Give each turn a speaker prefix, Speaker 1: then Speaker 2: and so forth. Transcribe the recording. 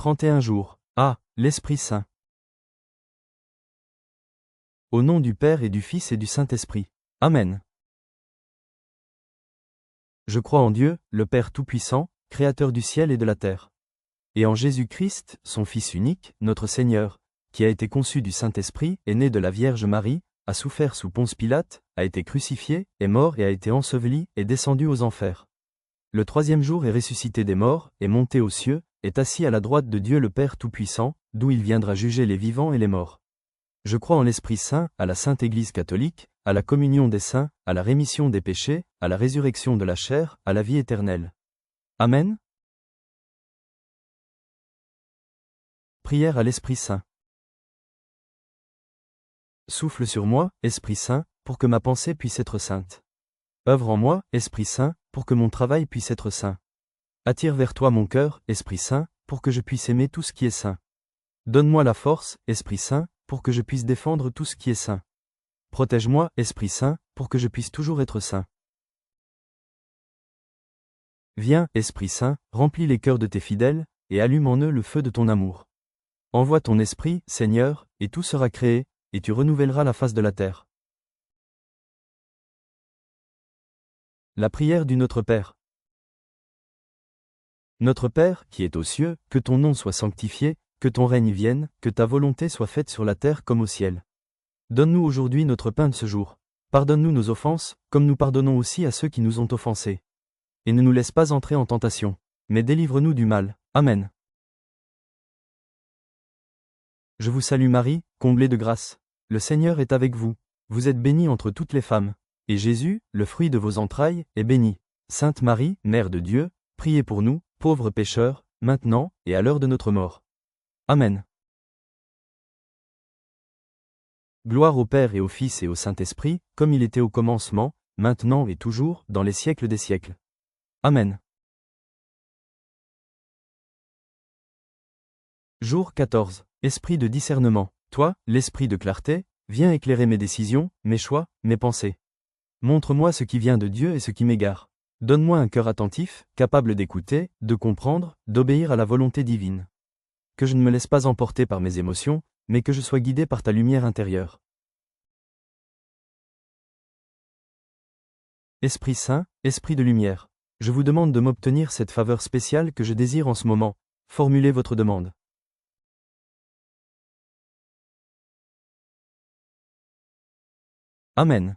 Speaker 1: 31 jours. Ah, l'Esprit Saint. Au nom du Père et du Fils et du Saint-Esprit. Amen. Je crois en Dieu, le Père Tout-Puissant, Créateur du ciel et de la terre. Et en Jésus-Christ, son Fils unique, notre Seigneur, qui a été conçu du Saint-Esprit, est né de la Vierge Marie, a souffert sous Ponce Pilate, a été crucifié, est mort et a été enseveli, est descendu aux enfers. Le troisième jour est ressuscité des morts, est monté aux cieux, est assis à la droite de Dieu le Père Tout-Puissant, d'où il viendra juger les vivants et les morts. Je crois en l'Esprit Saint, à la Sainte Église catholique, à la communion des saints, à la rémission des péchés, à la résurrection de la chair, à la vie éternelle. Amen. Prière à l'Esprit Saint. Souffle sur moi, Esprit Saint, pour que ma pensée puisse être sainte. Œuvre en moi, Esprit Saint, pour que mon travail puisse être saint. Attire vers toi mon cœur, Esprit Saint, pour que je puisse aimer tout ce qui est saint. Donne-moi la force, Esprit Saint, pour que je puisse défendre tout ce qui est saint. Protège-moi, Esprit Saint, pour que je puisse toujours être saint. Viens, Esprit Saint, remplis les cœurs de tes fidèles, et allume en eux le feu de ton amour. Envoie ton Esprit, Seigneur, et tout sera créé, et tu renouvelleras la face de la terre. La prière du Notre Père. Notre Père, qui es aux cieux, que ton nom soit sanctifié, que ton règne vienne, que ta volonté soit faite sur la terre comme au ciel. Donne-nous aujourd'hui notre pain de ce jour. Pardonne-nous nos offenses, comme nous pardonnons aussi à ceux qui nous ont offensés. Et ne nous laisse pas entrer en tentation, mais délivre-nous du mal. Amen. Je vous salue Marie, comblée de grâce. Le Seigneur est avec vous. Vous êtes bénie entre toutes les femmes. Et Jésus, le fruit de vos entrailles, est béni. Sainte Marie, Mère de Dieu, priez pour nous, pauvres pécheurs, maintenant, et à l'heure de notre mort. Amen. Gloire au Père et au Fils et au Saint-Esprit, comme il était au commencement, maintenant et toujours, dans les siècles des siècles. Amen. Jour 14. Esprit de discernement. Toi, l'esprit de clarté, viens éclairer mes décisions, mes choix, mes pensées. Montre-moi ce qui vient de Dieu et ce qui m'égare. Donne-moi un cœur attentif, capable d'écouter, de comprendre, d'obéir à la volonté divine. Que je ne me laisse pas emporter par mes émotions, mais que je sois guidé par ta lumière intérieure. Esprit Saint, Esprit de lumière, je vous demande de m'obtenir cette faveur spéciale que je désire en ce moment. Formulez votre demande. Amen.